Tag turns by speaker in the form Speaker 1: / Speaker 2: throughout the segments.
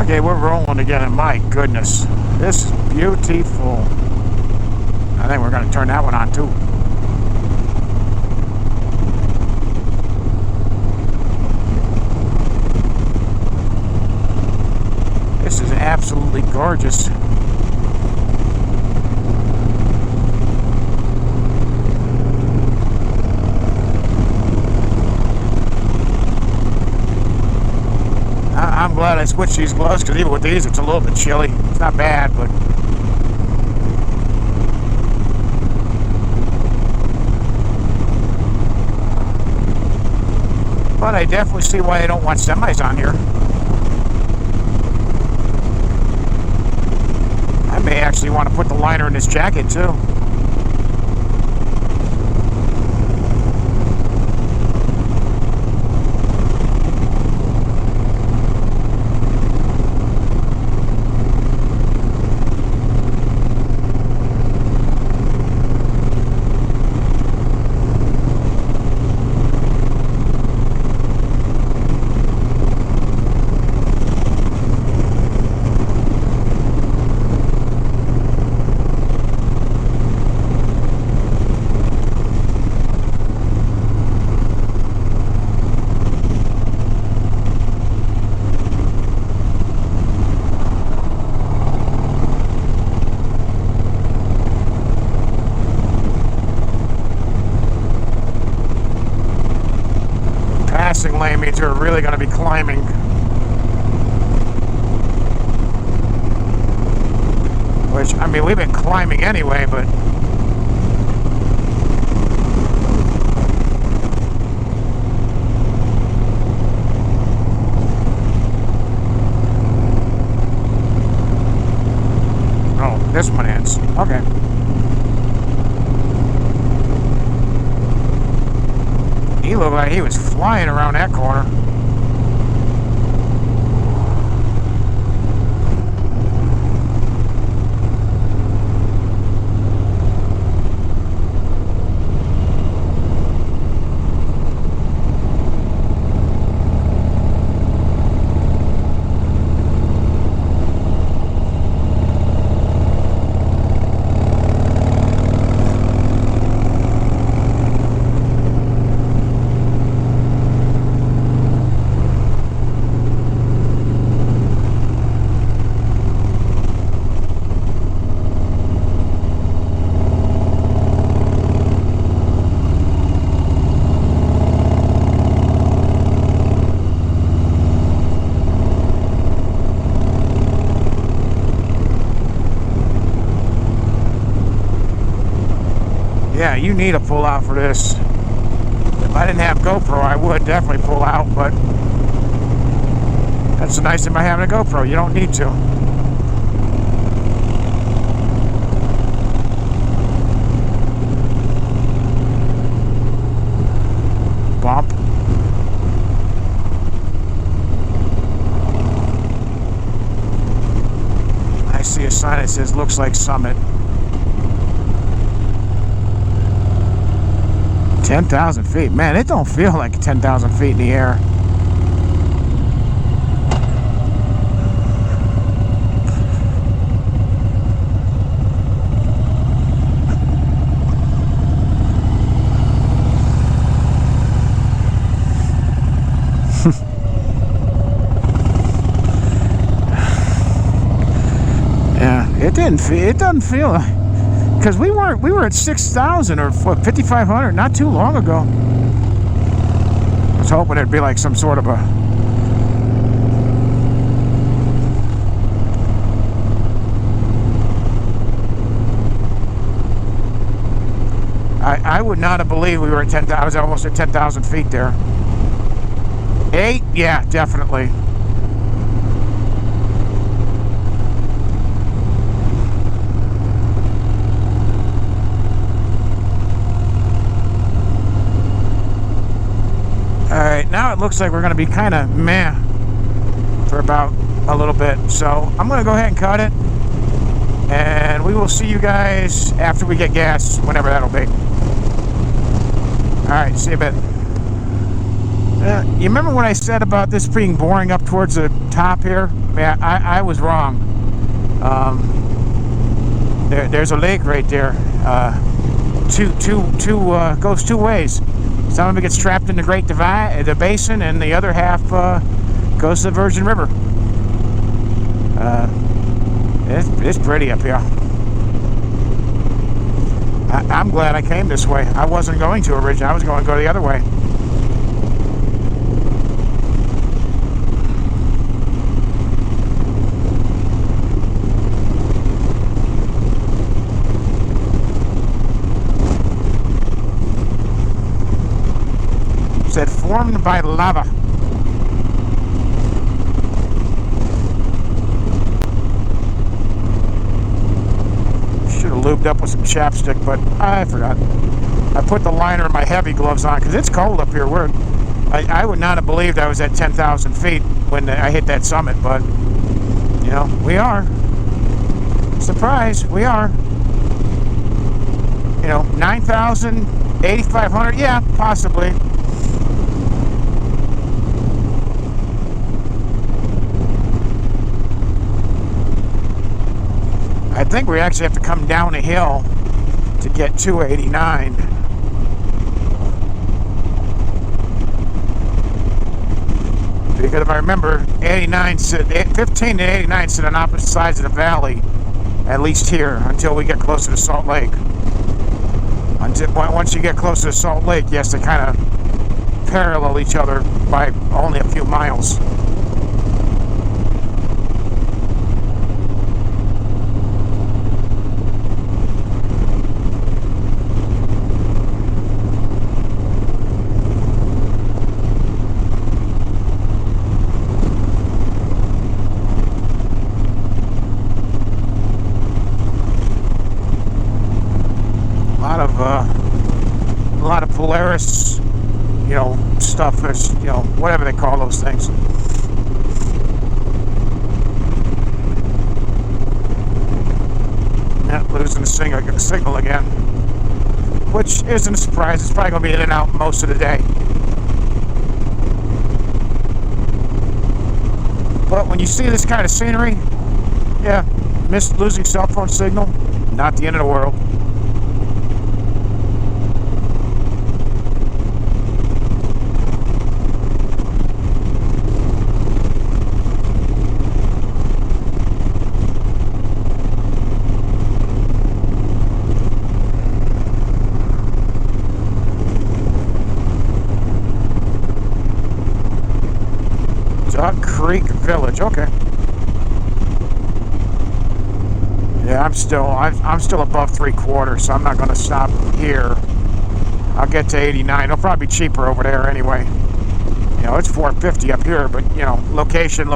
Speaker 1: Okay, we're rolling again, and my goodness, this is beautiful. I think we're going to turn that one on too. This is absolutely gorgeous. I'm glad I switched these gloves, because even with these it's a little bit chilly. It's not bad, but I definitely see why they don't want semis on here. I may actually want to put the liner in this jacket too. Passing lane means you're really going to be climbing. Which, I mean, we've been climbing anyway, but oh, this one ends. Okay. He looked like he was flying around that corner. Yeah, you need a pull out for this. If I didn't have GoPro, I would definitely pull out, but that's the nice thing about having a GoPro. You don't need to. Bump. I see a sign that says looks like Summit. 10,000 feet. Man, it don't feel like 10,000 feet in the air. Yeah, it doesn't feel like, because we were at 6,000 or 5,500 not too long ago. I was hoping it'd be like some sort of a I would not have believed we were at 10,000. I was almost at 10,000 feet there. 8, yeah, definitely. Alright, now it looks like we're going to be kind of meh for about a little bit. So I'm going to go ahead and cut it. And we will see you guys after we get gas, whenever that'll be. Alright, see you in a bit. You remember what I said about this being boring up towards the top here? Yeah, I was wrong. There's a lake right there. Goes two ways. Some of it gets trapped in the Great Divide, the basin, and the other half goes to the Virgin River. It's pretty up here. I'm glad I came this way. I wasn't going to originally. I was going to go the other way. Said formed by lava. Should have lubed up with some chapstick, but I forgot. I put the liner in my heavy gloves on because it's cold up here. I would not have believed I was at 10,000 feet when I hit that summit, but you know, we are. Surprise, we are. You know, 9,000, 8,500, yeah, possibly. I think we actually have to come down a hill to get to 89. Because if I remember, 15 to 89 sit on opposite sides of the valley, at least here, until we get closer to Salt Lake. Once you get closer to Salt Lake, you have to kind of parallel each other by only a few miles. A lot of Polaris, you know, stuff, you know, whatever they call those things. Yeah, losing the signal again, which isn't a surprise. It's probably going to be in and out most of the day. But when you see this kind of scenery, yeah, losing cell phone signal, not the end of the world. Duck Creek Village, okay. Yeah, I'm still above 3/4, so I'm not going to stop here. I'll get to 89. It'll probably be cheaper over there anyway. You know, it's 450 up here, but you know, location.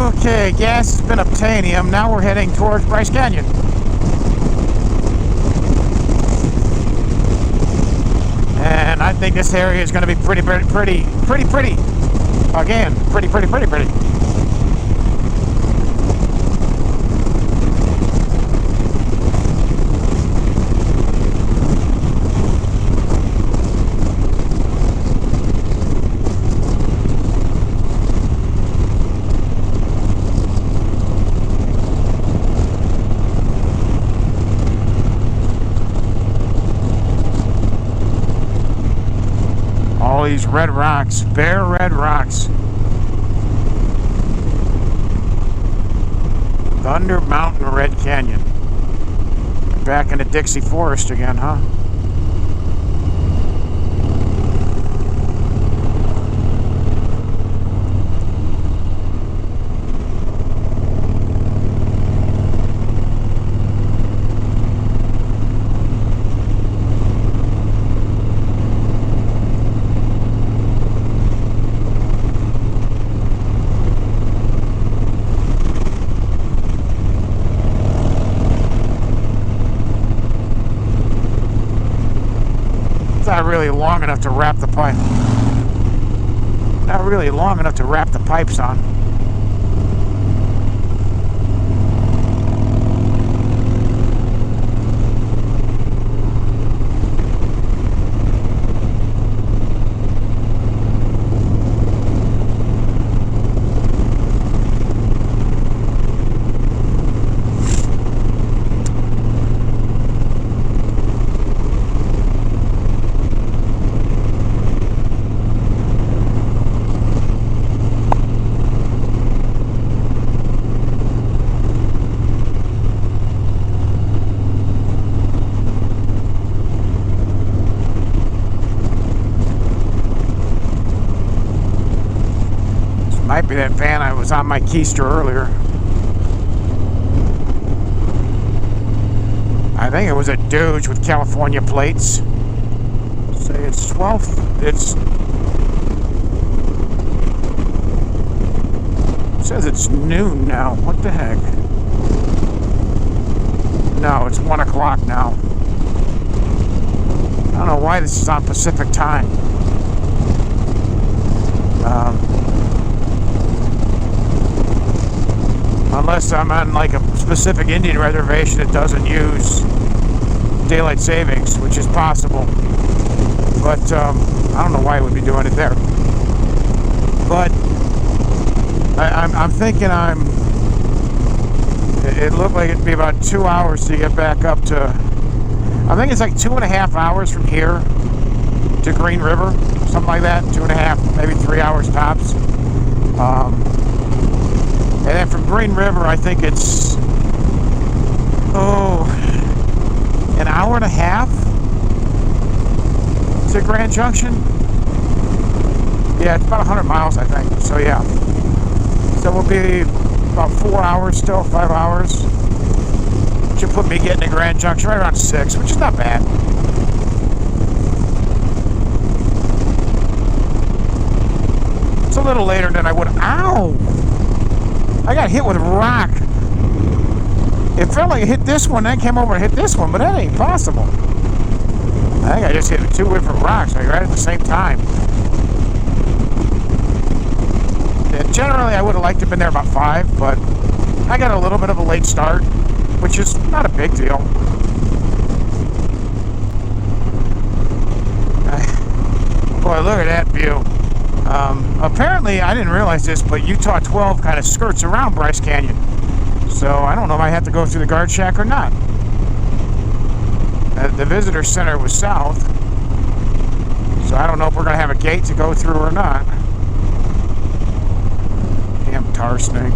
Speaker 1: Okay, gas has been obtainium. Now we're heading towards Bryce Canyon. And I think this area is going to be pretty. Again, pretty. All these red rocks, bare red rocks. Thunder Mountain Red Canyon. Back in the Dixie Forest again, huh? Not really long enough to wrap the pipe. Not really long enough to wrap the pipes on. Might be that van I was on my keister earlier. I think it was a Dodge with California plates. Say it's 12. It says it's noon now. What the heck? No, it's 1 o'clock now. I don't know why this is on Pacific time. Unless I'm on like a specific Indian reservation that doesn't use daylight savings, which is possible. But I don't know why it would be doing it there. But I'm thinking it looked like it'd be about 2 hours to get back up to, I think it's like 2.5 hours from here to Green River, something like that. 2.5, maybe 3 hours tops. And then from Green River, I think it's, an hour and a half to Grand Junction. Yeah, it's about 100 miles, I think. So yeah. So we'll be about 4 hours still, 5 hours. Should put me getting to Grand Junction right around 6, which is not bad. It's a little later than I would. Ow! I got hit with a rock. It felt like it hit this one, then came over and hit this one, but that ain't possible. I think I just hit 2 different rocks like right at the same time. And generally, I would have liked to have been there about 5, but I got a little bit of a late start, which is not a big deal. Boy, look at that view. Apparently, I didn't realize this, but Utah 12 kind of skirts around Bryce Canyon. So I don't know if I have to go through the guard shack or not. The visitor center was south. So I don't know if we're going to have a gate to go through or not. Damn tar snake.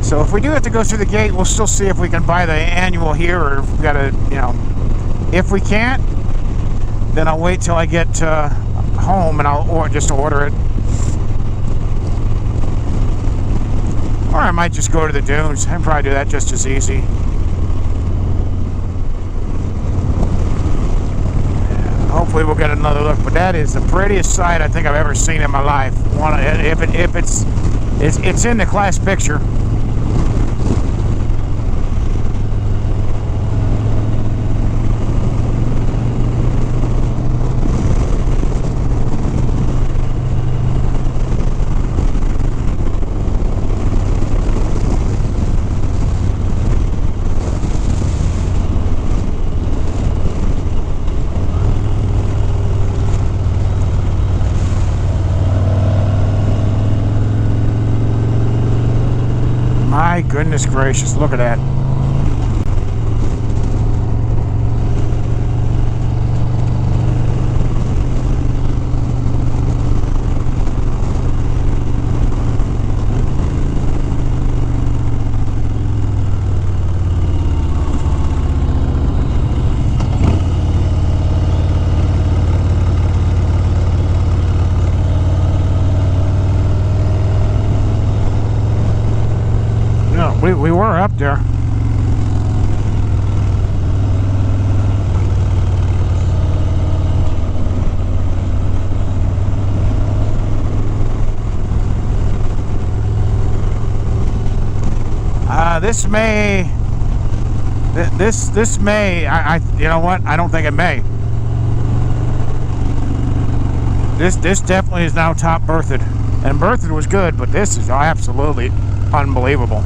Speaker 1: So if we do have to go through the gate, we'll still see if we can buy the annual here, or if we gotta, if we can't, then I'll wait till I get home and I'll just order it. Or I might just go to the dunes. I can probably do that just as easy. Yeah, hopefully we'll get another look, but that is the prettiest sight I think I've ever seen in my life. If it's in the class picture. My goodness gracious, look at that. We were up there. This may, you know what? I don't think it may. This definitely is now top berthed, and berthed was good, but this is absolutely unbelievable.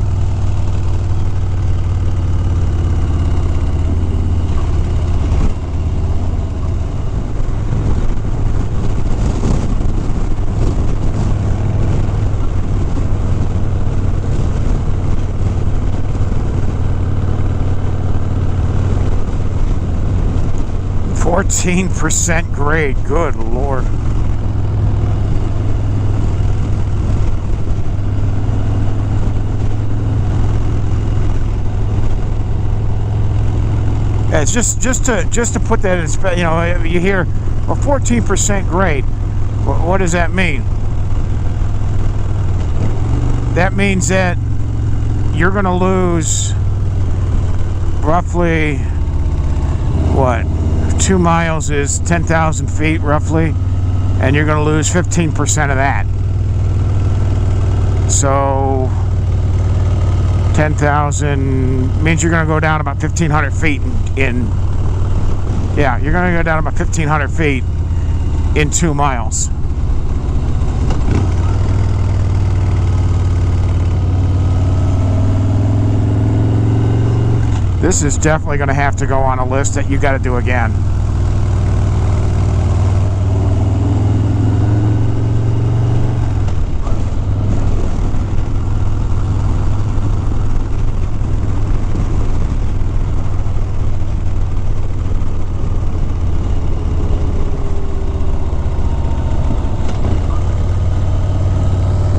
Speaker 1: 14% grade. Good Lord. Yeah, it's just to put that in, you know, you hear, well, 14% grade. What does that mean? That means that you're going to lose roughly, what, 2 miles is 10,000 feet roughly, and you're going to lose 15% of that. So 10,000 means you're going to go down about 1,500 feet yeah, you're going to go down about 1,500 feet in 2 miles. This is definitely going to have to go on a list that you got to do again.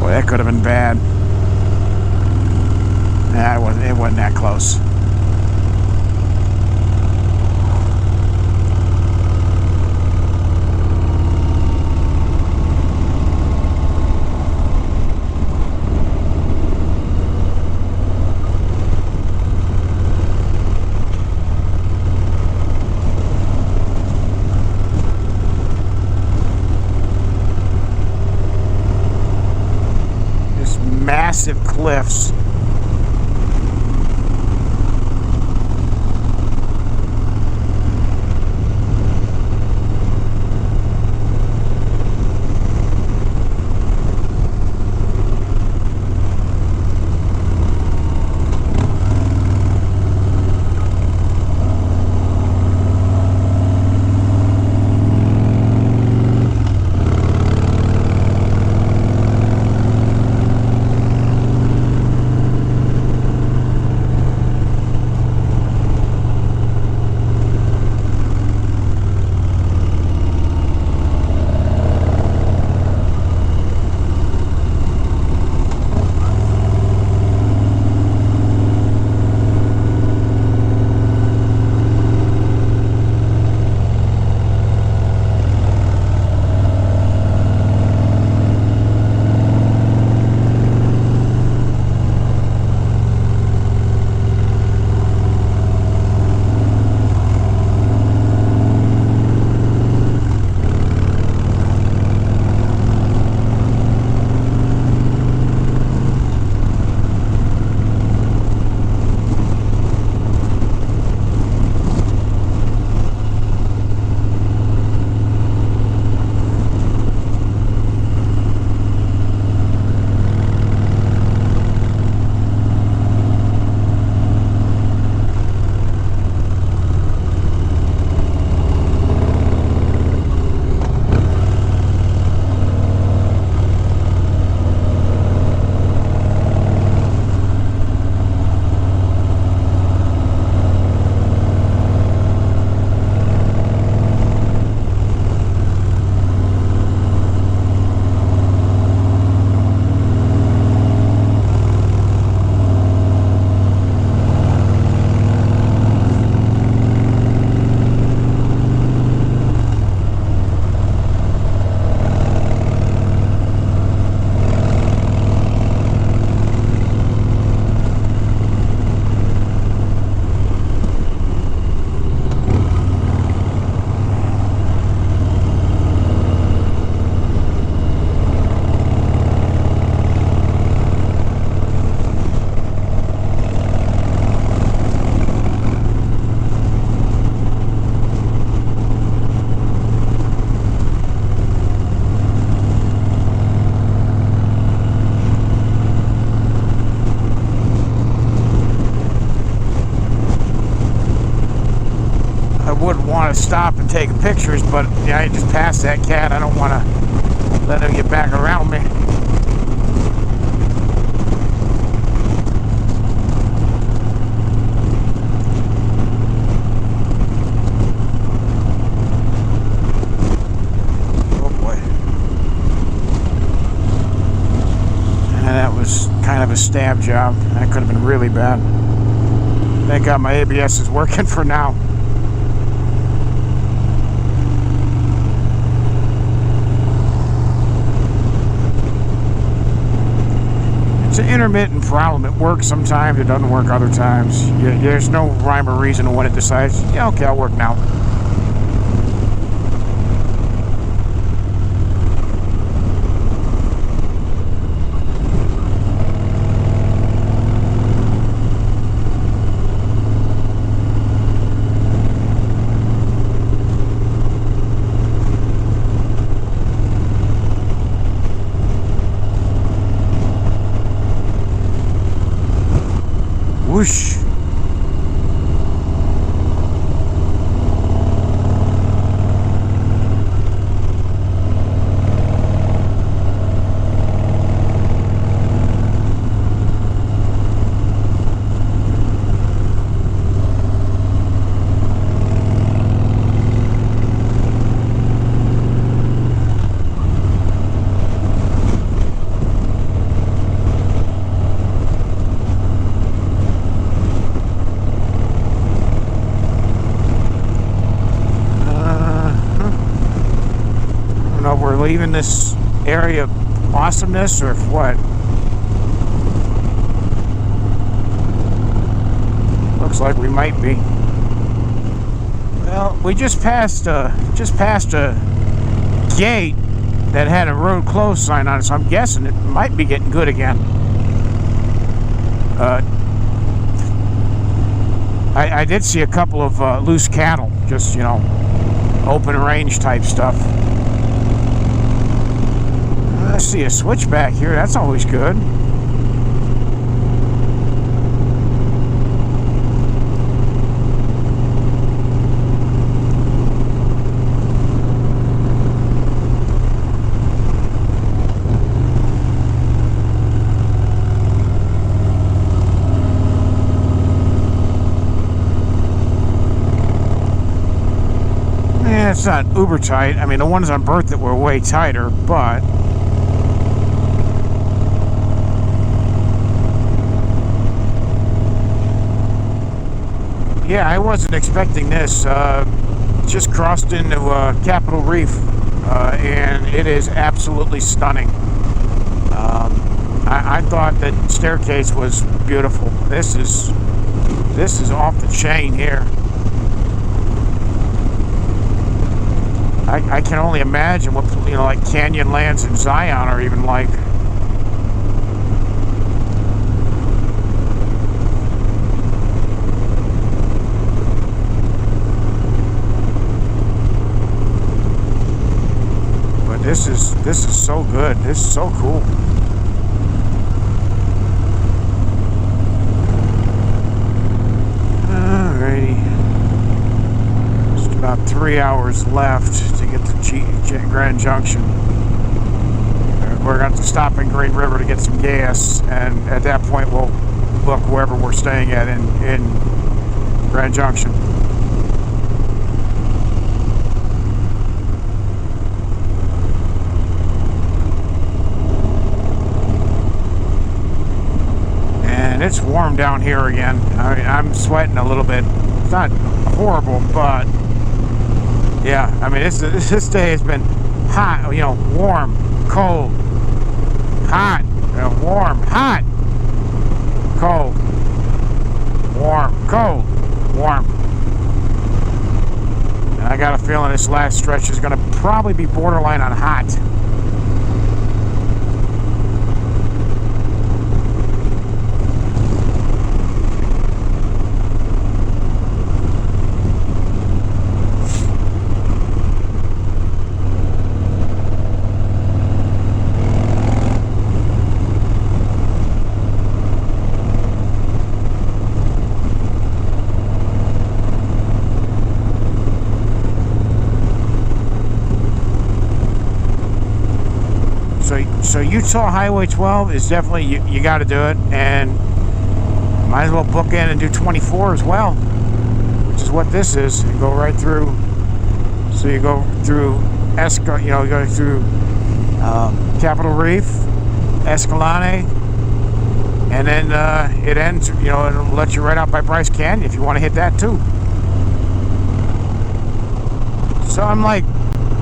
Speaker 1: Boy, that could have been bad. Nah, it wasn't that close. Massive cliffs. Want to stop and take pictures, but yeah, I just passed that cat. I don't want to let him get back around me. a stab job. That could have been really bad. Thank God my ABS is working for now. It's an intermittent problem. It works sometimes, it doesn't work other times. There's no rhyme or reason when it decides, yeah, okay, I'll work now. Whoosh. Leaving this area of awesomeness or what? Looks like we might be. Well, we just passed a gate that had a road closed sign on it, so I'm guessing it might be getting good again. I did see a couple of loose cattle, just, you know, open range type stuff. I see a switchback here. That's always good. Yeah, it's not uber tight. I mean, the ones on Bertha were way tighter, but yeah, I wasn't expecting this. Just crossed into Capitol Reef, and it is absolutely stunning. I thought that Staircase was beautiful. This is off the chain here. I can only imagine what, you know, like Canyonlands and Zion are even like. This is so good. This is so cool. Alrighty. Just about 3 hours left to get to Grand Junction. We're going to stop in Green River to get some gas, and at that point we'll look wherever we're staying at in Grand Junction. It's warm down here again. I mean, I'm sweating a little bit. It's not horrible, but yeah, I mean, this day has been hot, you know, warm, cold, hot, you know, warm, hot, cold, warm, cold, warm. And I got a feeling this last stretch is going to probably be borderline on hot. So Utah Highway 12 is definitely, you got to do it, and might as well book in and do 24 as well, which is what this is. You go right through. So you go through you go through Capitol Reef, Escalante, And then it ends, you know, it'll let you right out by Bryce Canyon if you want to hit that too. So I'm like,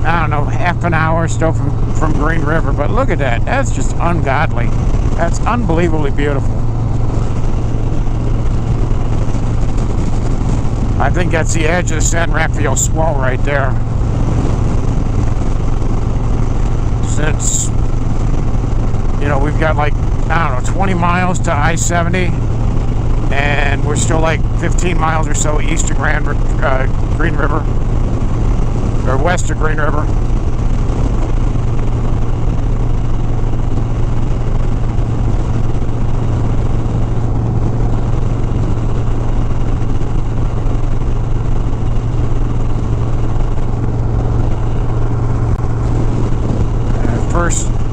Speaker 1: I don't know, half an hour still from Green River, but look at that. That's just ungodly. That's unbelievably beautiful. I think that's the edge of the San Rafael Swell right there. Since, you know, we've got like, I don't know, 20 miles to I-70, and we're still like 15 miles or so east of Green River, or west of Green River.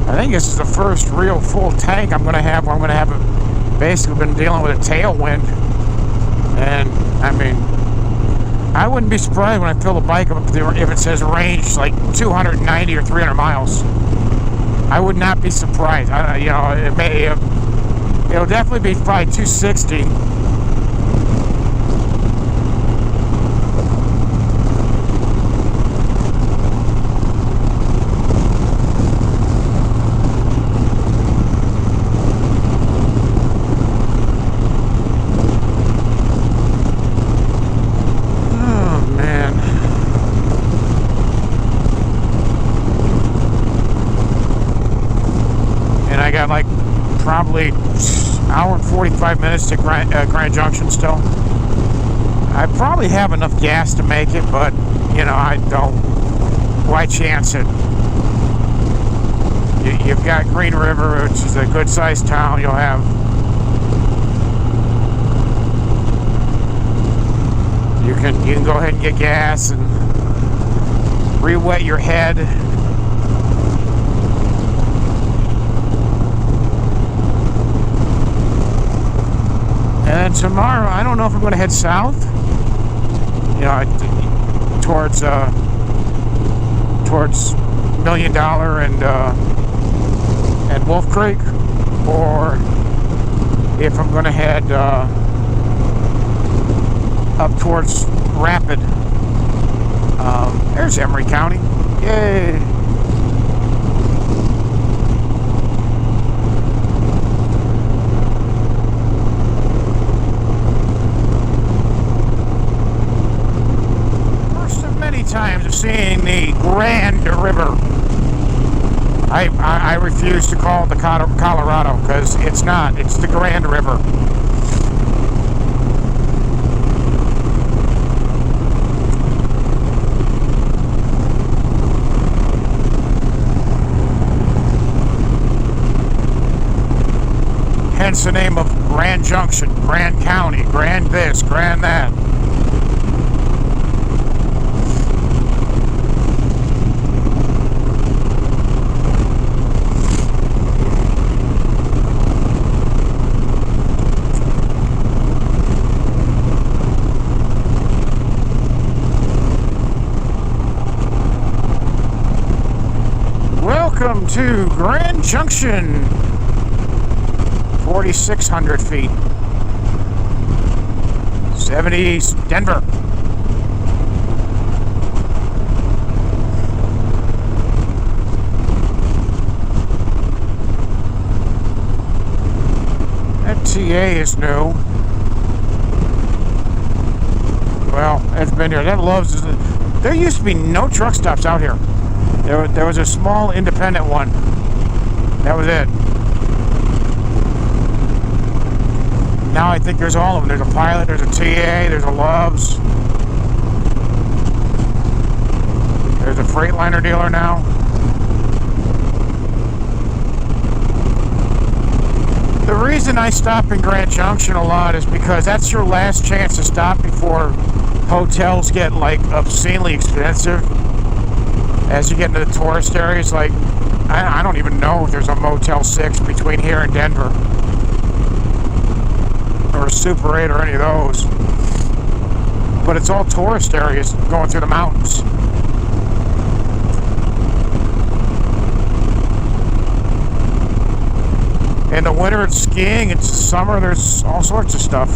Speaker 1: I think this is the first real full tank I'm going to have where I'm going to have basically been dealing with a tailwind. And I mean, I wouldn't be surprised when I fill the bike up if it says range like 290 or 300 miles. I would not be surprised. You know, it'll definitely be probably 260. I got like probably hour and 45 minutes to Grand Junction still. I probably have enough gas to make it, but you know, I don't. Why chance it? You've got Green River, which is a good-sized town. You'll have you can go ahead and get gas and re-wet your head. And tomorrow, I don't know if I'm going to head south, you know, towards $1 Million and Wolf Creek, or if I'm going to head up towards Rapid. There's Emery County. Yay! Times of seeing the Grand River. I refuse to call it the Colorado, because it's not. It's the Grand River. Hence the name of Grand Junction, Grand County, Grand this, Grand that. Welcome to Grand Junction, 4,600 feet, 70 East, Denver. That TA is new. Well, it's been here. That loves. There used to be no truck stops out here. There was a small independent one. That was it. Now I think there's all of them. There's a Pilot, there's a TA, there's a Love's. There's a Freightliner dealer now. The reason I stop in Grand Junction a lot is because that's your last chance to stop before hotels get like obscenely expensive. As you get into the tourist areas, like, I don't even know if there's a Motel 6 between here and Denver. Or a Super 8 or any of those. But it's all tourist areas going through the mountains. In the winter it's skiing, it's summer there's all sorts of stuff.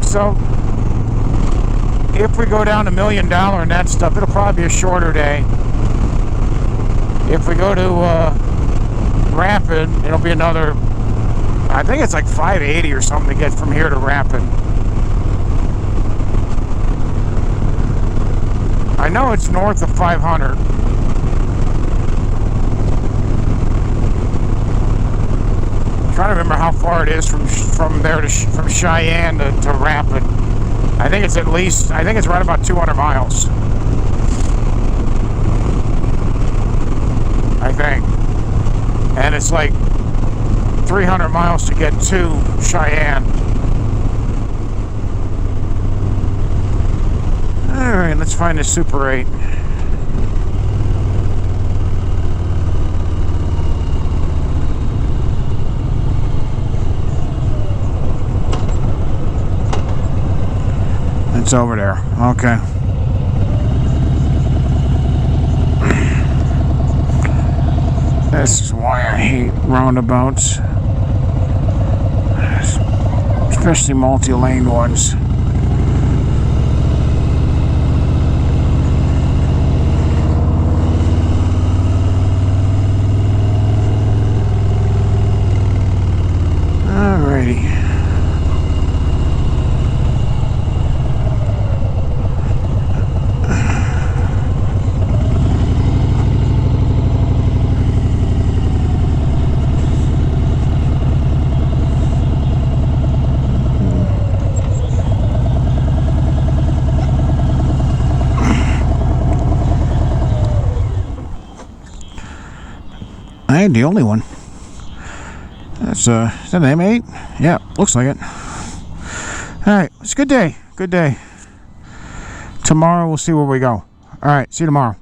Speaker 1: So if we go down to $1 million and that stuff, it'll probably be a shorter day. If we go to Rapid, it'll be another, I think it's like 580 or something to get from here to Rapid. I know it's north of 500. Trying to remember how far it is from there to from Cheyenne to Rapid. I think it's right about 200 miles. I think. And it's like 300 miles to get to Cheyenne. Alright, let's find a Super 8. It's over there. Okay. This is why I hate roundabouts. Especially multi-lane ones. Alrighty. I ain't the only one. That's is that an M8? Yeah, looks like it. Alright, it's a good day. Good day. Tomorrow we'll see where we go. Alright, see you tomorrow.